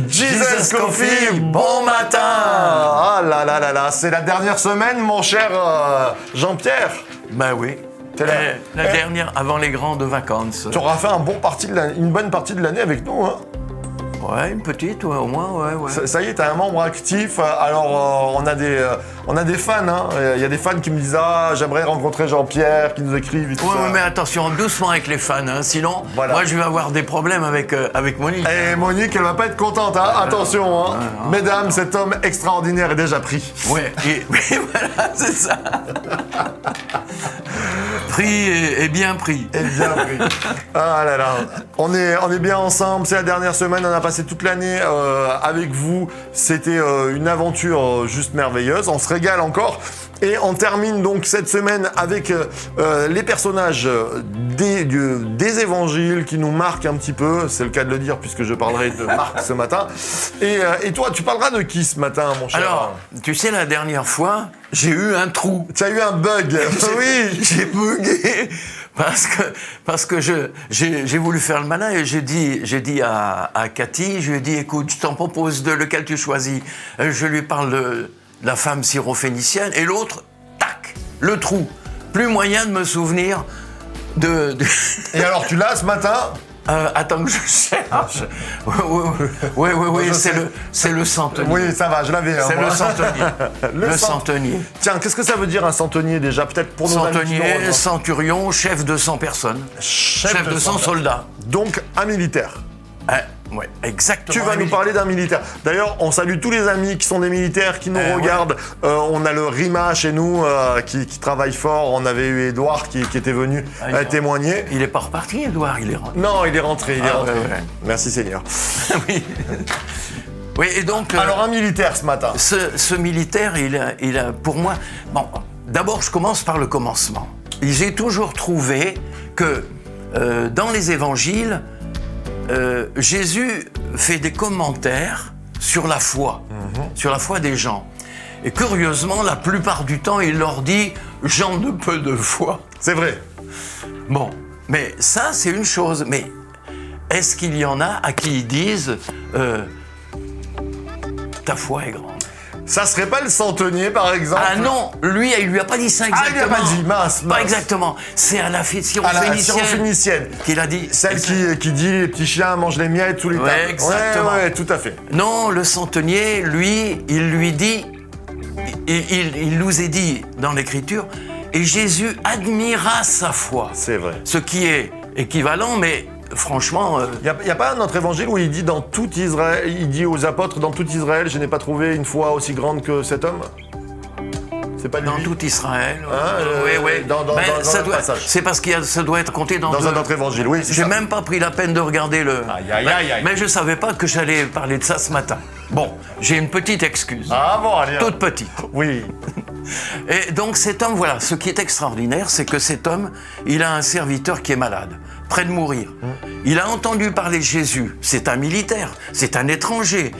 Jesus Coffee, bon matin. Ah là là là là, c'est la dernière semaine, mon cher Jean-Pierre. Ben oui. La dernière avant les grandes vacances. Tu auras fait une bonne partie de l'année avec nous, hein? Ouais, une petite, ouais, au moins, ouais. Ça y est, t'es un membre actif. Alors, on a des fans, hein. Il y a des fans qui me disent « Ah, j'aimerais rencontrer Jean-Pierre », qui nous écrivent et tout ça. Ouais, mais attention, doucement avec les fans, hein. Sinon, voilà. Moi, je vais avoir des problèmes avec Monique. Et Monique, elle va pas être contente, hein. Attention, hein. Mesdames, cet homme extraordinaire est déjà pris. Ouais, oui, voilà, c'est ça. Pris et bien pris. Et bien pris. Ah là là. On est bien ensemble, c'est la dernière semaine, on a passé toute l'année avec vous. C'était une aventure juste merveilleuse, on se régale encore. Et on termine donc cette semaine avec les personnages des évangiles qui nous marquent un petit peu. C'est le cas de le dire puisque je parlerai de Marc ce matin. Et toi, tu parleras de qui ce matin, mon cher? Alors, tu sais, la dernière fois, j'ai eu un trou. Tu as eu un bug. Oui. J'ai bugué parce que j'ai voulu faire le malin et j'ai dit à Cathy, je lui ai dit, écoute, je t'en propose lequel tu choisis. Je lui parle de la femme syrophénicienne, et l'autre, tac, le trou. Plus moyen de me souvenir de... Et alors, tu l'as ce matin? Attends que je cherche. Oui, c'est le centenier. Oui, ça va, je l'avais. C'est le centenier. Le centenier. Tiens, qu'est-ce que ça veut dire un centenier déjà? Peut-être pour nos amis qui nous Centenier, rejoignent. centurion, chef de 100 personnes. Chef de 100 soldats. Donc, un militaire. Ouais, exactement. Tu vas nous parler d'un militaire. D'ailleurs, on salue tous les amis qui sont des militaires, qui nous regardent. On a le RIMA chez nous qui travaille fort. On avait eu Édouard qui était venu témoigner. Il est pas reparti, Édouard, il est rentré. Non, il est rentré. Ouais. Merci Seigneur. Oui. Oui, et donc... Alors, un militaire ce matin. Ce militaire, il a, pour moi... Bon, d'abord, je commence par le commencement. J'ai toujours trouvé que dans les évangiles, Jésus fait des commentaires sur la foi, sur la foi des gens. Et curieusement, la plupart du temps, il leur dit « gens de peu de foi ». C'est vrai. Bon, mais ça, c'est une chose. Mais est-ce qu'il y en a à qui ils disent ta foi est grande? Ça serait pas le centenier, par exemple? Ah non, lui, il lui a pas dit ça exactement. Ah, il lui a pas dit, mince. Pas exactement. C'est à la syrophénicienne qu'il a dit. Celle qui dit les petits chiens mangent les miettes sous les tables. Ouais, exactement. Ouais, tout à fait. Non, le centenier, lui, il lui dit, il nous est dit dans l'Écriture, et Jésus admira sa foi. C'est vrai. Ce qui est équivalent, mais franchement... Il n'y a pas un autre évangile où il dit dans tout Israël, il dit aux apôtres, dans tout Israël, je n'ai pas trouvé une foi aussi grande que cet homme? C'est pas lui? Dans tout Israël. Oui. Dans le passage. C'est parce que ça doit être compté dans un autre évangile, oui. J'ai même pas pris la peine de regarder le... Aïe. Mais je savais pas que j'allais parler de ça ce matin. Bon, j'ai une petite excuse. Ah bon, allez. Toute petite. Oui. Et donc cet homme, voilà, ce qui est extraordinaire, c'est que cet homme, il a un serviteur qui est malade, près de mourir. Il a entendu parler de Jésus, c'est un militaire, c'est un étranger.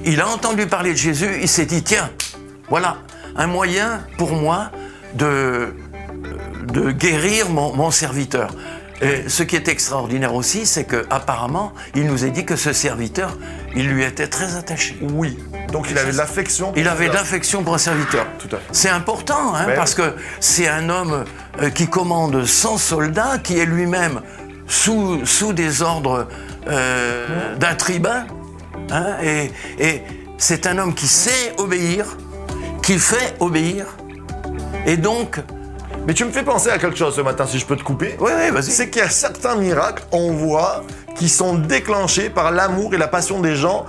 Il a entendu parler de Jésus, il s'est dit, tiens, voilà, un moyen pour moi de guérir mon serviteur. Et ce qui est extraordinaire aussi, c'est qu'apparemment, il nous a dit que ce serviteur, il lui était très attaché. Oui, donc il avait de l'affection. Il avait de l'affection pour un serviteur. Tout à fait. C'est important, hein, parce que c'est un homme qui commande 100 soldats, qui est lui-même sous des ordres d'un tribun. Hein, et c'est un homme qui sait obéir, qui fait obéir, et donc... Mais tu me fais penser à quelque chose ce matin, si je peux te couper. Oui, vas-y. C'est qu'il y a certains miracles, on voit, qui sont déclenchés par l'amour et la passion des gens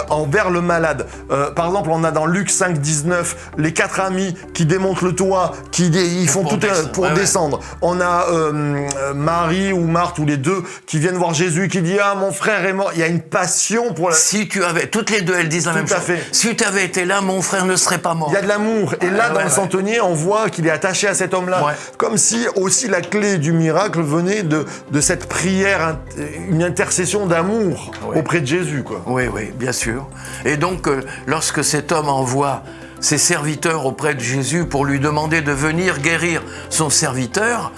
envers le malade. Par exemple, on a dans Luc 5, 19, les 4 amis qui démontent le toit, ils font tout pour descendre. On a Marie ou Marthe ou les deux qui viennent voir Jésus, qui dit « Ah, mon frère est mort ». Il y a une passion pour la... Si tu avais... Toutes les deux, elles disent la même chose. Tout à fait. Si tu avais été là, mon frère ne serait pas mort. Il y a de l'amour. Et là, dans le centenier, on voit qu'il est attaché à cet homme-là. Ouais. Comme si aussi la clé du miracle venait de cette prière, une intercession d'amour auprès de Jésus, quoi. Oui, bien sûr. Et donc, lorsque cet homme envoie ses serviteurs auprès de Jésus pour lui demander de venir guérir son serviteur,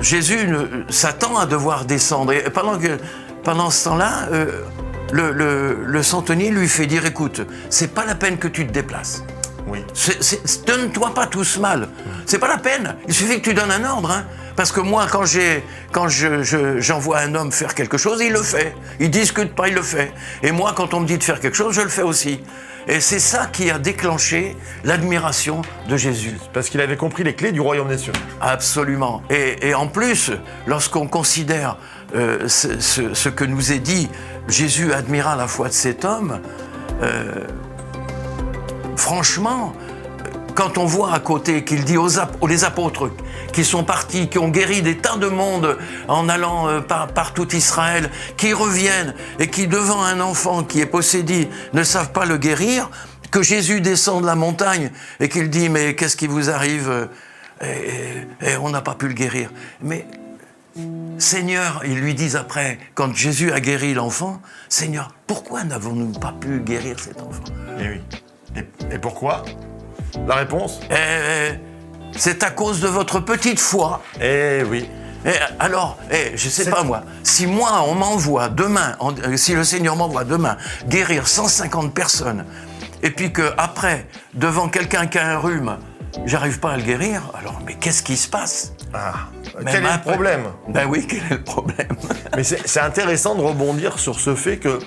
Jésus s'attend à devoir descendre. Et pendant que pendant ce temps-là, le centenier lui fait dire, écoute, c'est pas la peine que tu te déplaces. Oui. Donne-toi pas tous mal. C'est pas la peine. Il suffit que tu donnes un ordre. Hein. Parce que moi, quand j'envoie un homme faire quelque chose, il le fait. Il discute pas, il le fait. Et moi, quand on me dit de faire quelque chose, je le fais aussi. Et c'est ça qui a déclenché l'admiration de Jésus. Parce qu'il avait compris les clés du royaume des cieux. Absolument. Et en plus, lorsqu'on considère ce que nous est dit, Jésus admira la foi de cet homme, franchement, quand on voit à côté qu'il dit aux apôtres qui sont partis, qui ont guéri des tas de monde en allant par tout Israël, qui reviennent et qui, devant un enfant qui est possédé, ne savent pas le guérir, que Jésus descend de la montagne et qu'il dit « Mais qu'est-ce qui vous arrive ?» et on n'a pas pu le guérir. Mais Seigneur, ils lui disent après, quand Jésus a guéri l'enfant, « Seigneur, pourquoi n'avons-nous pas pu guérir cet enfant ?» Et oui. Et pourquoi? La réponse? C'est à cause de votre petite foi. Eh oui. Alors, je sais pas moi, si moi on m'envoie demain, si le Seigneur m'envoie demain guérir 150 personnes, et puis que après, devant quelqu'un qui a un rhume, j'arrive pas à le guérir, alors mais qu'est-ce qui se passe? Quel est le problème? Ben oui, quel est le problème? Mais c'est intéressant de rebondir sur ce fait que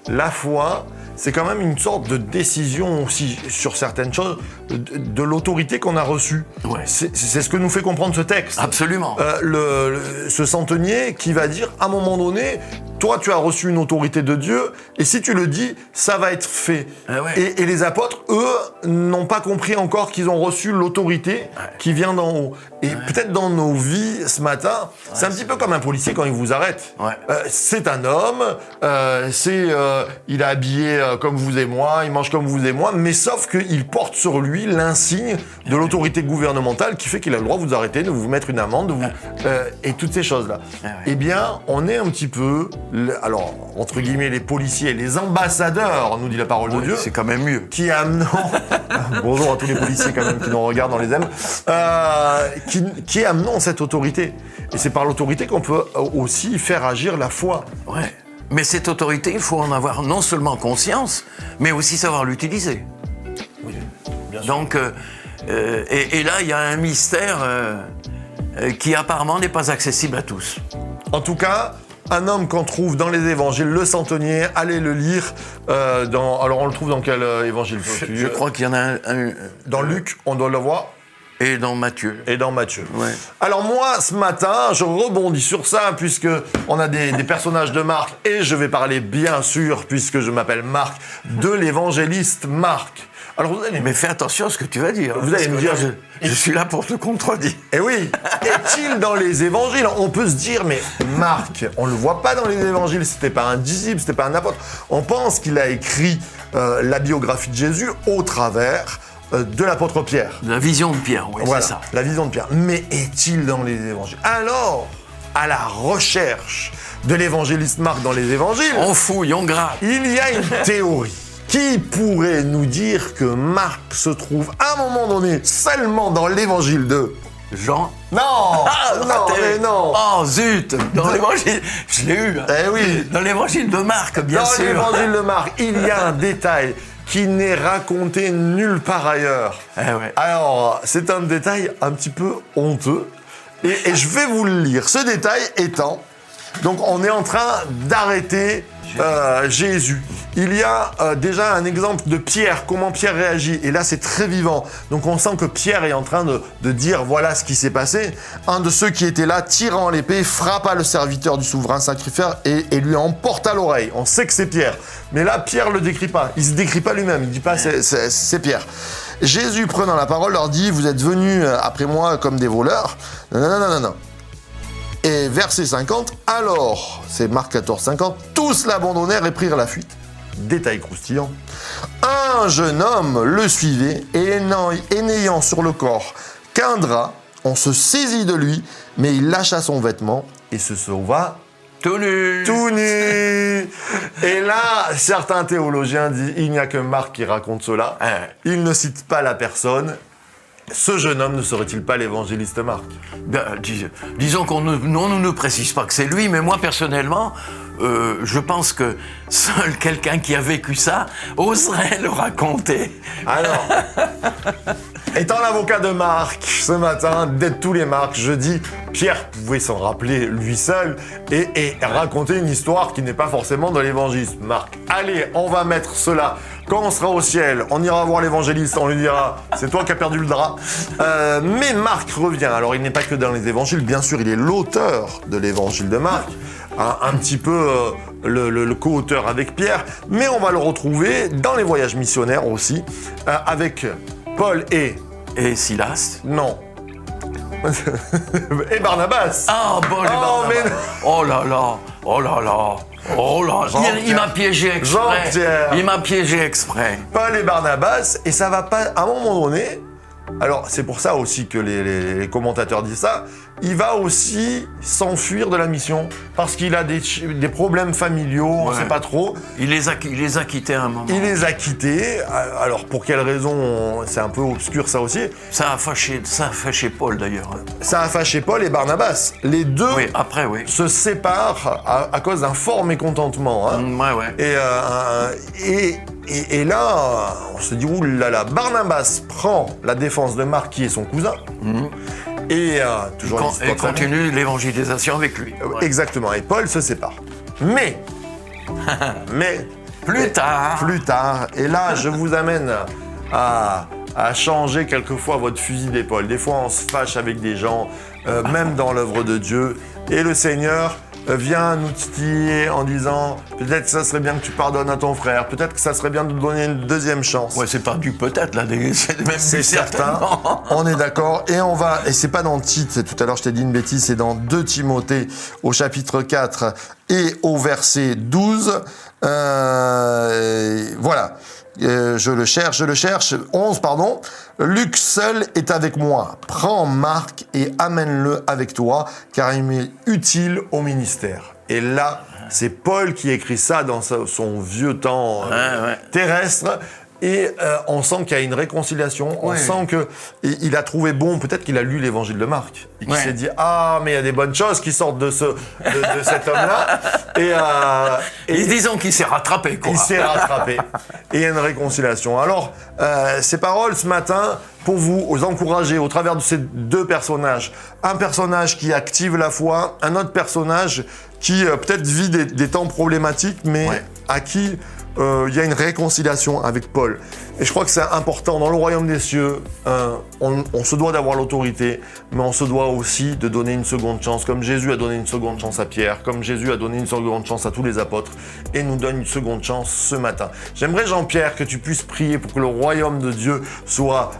la foi, c'est quand même une sorte de décision aussi sur certaines choses, de l'autorité qu'on a reçue. Ouais. C'est ce que nous fait comprendre ce texte. Absolument. Ce centenier qui va dire, à un moment donné, toi tu as reçu une autorité de Dieu, et si tu le dis, ça va être fait. Ah ouais. Et les apôtres, eux, n'ont pas compris encore qu'ils ont reçu l'autorité qui vient d'en haut. Et peut-être dans nos vies, ce matin, c'est un petit peu comme un policier quand il vous arrête. Ouais. C'est un homme, il est habillé comme vous et moi, il mange comme vous et moi, mais sauf qu'il porte sur lui l'insigne de l'autorité gouvernementale qui fait qu'il a le droit de vous arrêter, de vous mettre une amende, et toutes ces choses-là. Eh bien, on est un petit peu, alors, entre guillemets, les policiers, les ambassadeurs, nous dit la parole de Dieu. C'est quand même mieux. Qui amenant... Bonjour à tous les policiers quand même qui nous regardent, on les aime. Qui amenant cette autorité. Et c'est par l'autorité qu'on peut aussi faire agir la foi. Ouais. Mais cette autorité, il faut en avoir non seulement conscience, mais aussi savoir l'utiliser. Oui, bien sûr. Donc, et là, il y a un mystère qui apparemment n'est pas accessible à tous. En tout cas, un homme qu'on trouve dans les évangiles, le centenier, allez le lire. Alors on le trouve dans quel évangile? Je crois qu'il y en a un dans Luc, on doit le voir. Et dans Matthieu. Et dans Matthieu. Ouais. Alors moi, ce matin, je rebondis sur ça, puisque on a des personnages de Marc, et je vais parler, bien sûr, puisque je m'appelle Marc, de l'évangéliste Marc. Alors vous allez... Mais fais attention à ce que tu vas dire. Vous allez me dire... Je suis là pour te contredire. Eh oui, est-il dans les évangiles? On peut se dire, mais Marc, on le voit pas dans les évangiles, c'était pas un disciple, c'était pas un apôtre. On pense qu'il a écrit la biographie de Jésus au travers de l'apôtre Pierre. La vision de Pierre, oui, Voilà, c'est ça. la vision de Pierre. Mais est-il dans les évangiles? Alors, à la recherche de l'évangéliste Marc dans les évangiles, On fouille, on gratte. il y a une théorie qui pourrait nous dire que Marc se trouve à un moment donné seulement dans l'évangile de Jean. Non, non, mais non. Oh zut, dans l'évangile, je l'ai eu. Hein. Eh oui. Dans l'évangile de Marc, bien Dans sûr. l'évangile de Marc, il y a un détail qui n'est raconté nulle part ailleurs. Eh ouais. Alors, c'est un détail un petit peu honteux, et je vais vous le lire. Ce détail étant, donc on est en train d'arrêter Jésus. Il y a déjà un exemple de Pierre, comment Pierre réagit, et là c'est très vivant. Donc on sent que Pierre est en train de dire voilà ce qui s'est passé. Un de ceux qui étaient là, tirant l'épée, frappa le serviteur du souverain sacrificateur et lui emporta l'oreille. On sait que c'est Pierre, mais là Pierre le décrit pas, il se décrit pas lui-même, il dit pas c'est Pierre. Jésus prenant la parole leur dit vous êtes venus après moi comme des voleurs. Non. Et verset 50, alors, c'est Marc 14, 50, tous l'abandonnèrent et prirent la fuite. Détail croustillant. Un jeune homme le suivait et n'ayant sur le corps qu'un drap, on se saisit de lui, mais il lâcha son vêtement et se sauva Tout nu. tout nu. Et là, certains théologiens disent il n'y a que Marc qui raconte cela. Il ne cite pas la personne. Ce jeune homme ne serait-il pas l'évangéliste Marc? Ben, disons qu'on ne précise pas que c'est lui, mais moi personnellement, je pense que seul quelqu'un qui a vécu ça oserait le raconter. Alors, étant l'avocat de Marc ce matin, d'être tous les Marcs, je dis, Pierre pouvait s'en rappeler lui seul et raconter une histoire qui n'est pas forcément de l'évangéliste. Marc, allez, on va mettre cela. Quand on sera au ciel, on ira voir l'évangéliste, on lui dira, c'est toi qui as perdu le drap. Mais Marc revient. Alors, il n'est pas que dans les évangiles, bien sûr, il est l'auteur de l'évangile de Marc. Un petit peu le co-auteur avec Pierre, mais on va le retrouver dans les voyages missionnaires aussi, avec Paul et Silas. Non. Et Barnabas. Ah, Paul et Barnabas. Mais... Oh là là, oh là là, oh là. Il m'a piégé exprès. Jean-Pierre. Il m'a piégé exprès. Paul et Barnabas, et ça va pas, à un moment donné, alors c'est pour ça aussi que les commentateurs disent ça, il va aussi s'enfuir de la mission, parce qu'il a des problèmes familiaux, on ne sait pas trop. Il les a quittés à un moment. Il les a quittés, alors pour quelle raison, c'est un peu obscur ça aussi. Ça a fâché Paul d'ailleurs. Ça a fâché Paul et Barnabas. Les deux se séparent à cause d'un fort mécontentement. Hein. Et là, on se dit, oulala, Barnabas prend la défense de Marc, qui est son cousin, et il continue l'évangélisation avec lui. Exactement, et Paul se sépare. Mais plus tard, et là, je vous amène à changer quelquefois votre fusil d'épaule. Des fois, on se fâche avec des gens, même dans l'œuvre de Dieu, et le Seigneur vient nous titiller en disant peut-être que ça serait bien que tu pardonnes à ton frère, peut-être que ça serait bien de te donner une deuxième chance. Ouais, c'est pas du peut-être là, c'est certain. On est d'accord et c'est pas dans Tite, tout à l'heure je t'ai dit une bêtise, c'est dans 2 Timothée au chapitre 4 et au verset 12. Voilà. Je le cherche, 11, pardon. Luc seul est avec moi. Prends Marc et amène-le avec toi, car il m'est utile au ministère. Et là, c'est Paul qui écrit ça dans son vieux temps terrestre. Et on sent qu'il y a une réconciliation, on sent qu'il a trouvé bon, peut-être qu'il a lu l'évangile de Marc, et qu'il s'est dit « Ah, mais il y a des bonnes choses qui sortent de cet homme-là ». Et disons qu'il s'est rattrapé, quoi. Il s'est rattrapé. Et il y a une réconciliation. Alors, ces paroles ce matin, pour vous encourager au travers de ces 2 personnages, un personnage qui active la foi, un autre personnage qui peut-être vit des temps problématiques, mais à qui... il y a une réconciliation avec Paul. Et je crois que c'est important. Dans le royaume des cieux, on se doit d'avoir l'autorité, mais on se doit aussi de donner une seconde chance, comme Jésus a donné une seconde chance à Pierre, comme Jésus a donné une seconde chance à tous les apôtres, et nous donne une seconde chance ce matin. J'aimerais, Jean-Pierre, que tu puisses prier pour que le royaume de Dieu soit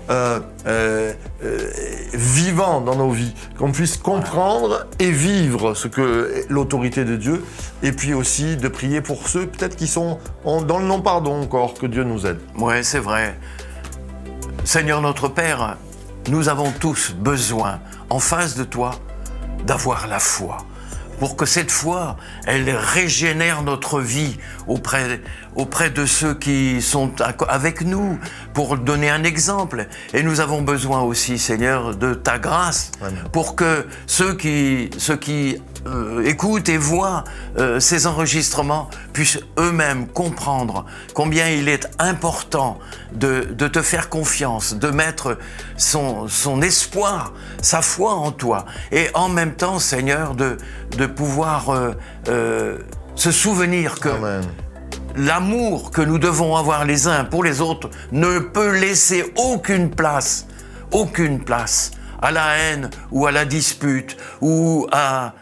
vivant dans nos vies, qu'on puisse comprendre et vivre ce que l'autorité de Dieu, et puis aussi de prier pour ceux peut-être qui sont dans le non-pardon encore, que Dieu nous aide. Ouais, c'est vrai. Seigneur notre Père, nous avons tous besoin, en face de toi, d'avoir la foi. Pour que cette foi, elle régénère notre vie auprès de ceux qui sont avec nous, pour donner un exemple. Et nous avons besoin aussi, Seigneur, de ta grâce, pour que ceux qui écoutent et voient ces enregistrements puissent eux-mêmes comprendre combien il est important de te faire confiance, de mettre son espoir, sa foi en toi, et en même temps, Seigneur, de pouvoir se souvenir que l'amour que nous devons avoir les uns pour les autres ne peut laisser aucune place à la haine ou à la dispute ou à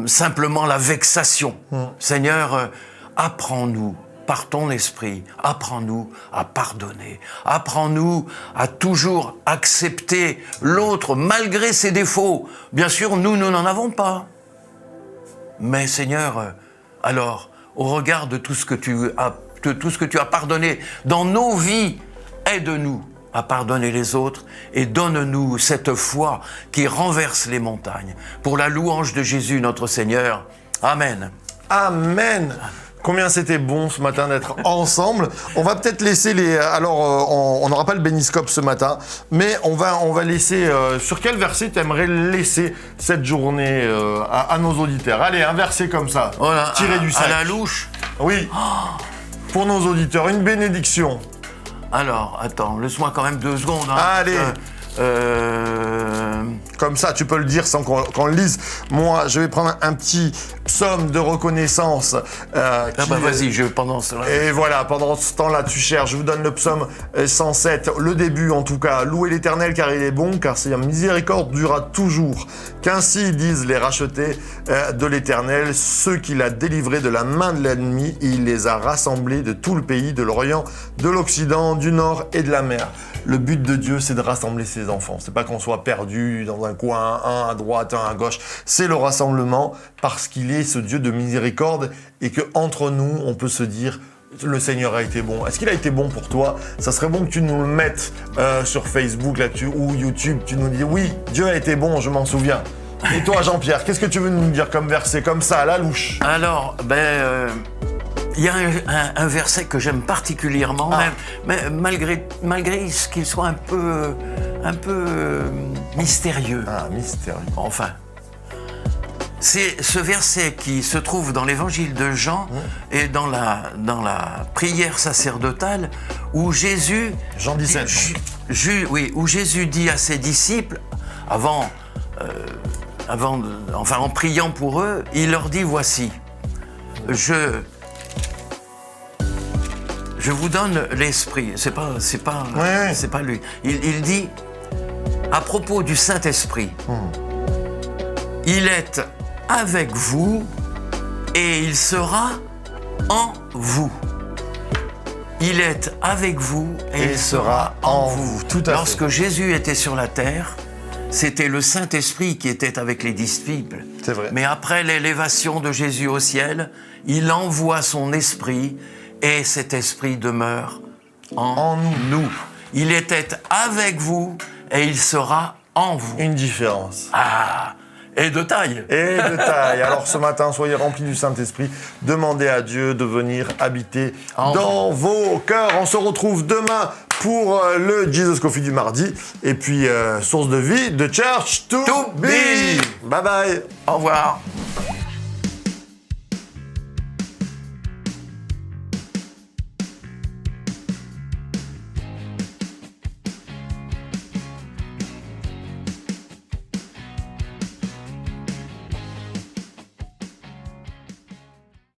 simplement la vexation. Seigneur, apprends-nous par ton esprit, apprends-nous à pardonner, apprends-nous à toujours accepter l'autre malgré ses défauts. Bien sûr, nous n'en avons pas. Mais Seigneur, alors, au regard de tout ce que tu as pardonné dans nos vies, aide-nous à pardonner les autres et donne-nous cette foi qui renverse les montagnes. Pour la louange de Jésus, notre Seigneur. Amen. Amen. Combien c'était bon ce matin d'être ensemble. On va peut-être laisser les... Alors, on n'aura pas le béniscope ce matin, mais on va laisser... sur quel verset t'aimerais laisser cette journée à nos auditeurs? Allez, un verset comme ça, Voilà, tiré du sac. à la louche. Oui, pour nos auditeurs, une bénédiction. Alors, attends, laisse-moi quand même 2 secondes. Hein, Allez. Comme ça, tu peux le dire sans qu'on le lise. Moi, je vais prendre un petit psaume de reconnaissance. Vas-y, pendant cela. Et voilà, pendant ce temps-là, tu cherches. Je vous donne le psaume 107, le début en tout cas. Louez l'Éternel car il est bon, car sa miséricorde durera toujours. Qu'ainsi disent les rachetés de l'Éternel, ceux qu'il a délivrés de la main de l'ennemi. Il les a rassemblés de tout le pays, de l'Orient, de l'Occident, du Nord et de la mer. Le but de Dieu, c'est de rassembler ses enfants. C'est pas qu'on soit perdu dans un coin, un à droite, un à gauche. C'est le rassemblement parce qu'il est ce Dieu de miséricorde et que entre nous, on peut se dire le Seigneur a été bon. Est-ce qu'il a été bon pour toi? Ça serait bon que tu nous le mettes sur Facebook là-dessus ou YouTube. Tu nous dis oui, Dieu a été bon, je m'en souviens. Et toi, Jean-Pierre, qu'est-ce que tu veux nous dire comme verset, comme ça, à la louche? Alors, il y a un verset que j'aime particulièrement, mais malgré ce qu'il soit un peu mystérieux. Ah, mystérieux. Enfin, c'est ce verset qui se trouve dans l'évangile de Jean et dans la prière sacerdotale où Jésus... Jean 17. Où Jésus dit à ses disciples, en priant pour eux, il leur dit, voici, je vous donne l'Esprit. C'est pas lui. Il dit, à propos du Saint-Esprit, il est avec vous et il sera en vous. Il est avec vous et il sera en vous. Tout à fait. Lorsque Jésus était sur la terre, c'était le Saint-Esprit qui était avec les disciples. C'est vrai. Mais après l'élévation de Jésus au ciel, il envoie son Esprit et cet Esprit demeure en nous. Il était avec vous et il sera en vous. Une différence. Ah, et de taille. Et de taille. Alors ce matin, soyez remplis du Saint-Esprit. Demandez à Dieu de venir habiter dans vos cœurs. On se retrouve demain pour le Jesus Coffee du mardi. Et puis, source de vie, de Church to be. Bye bye. Au revoir.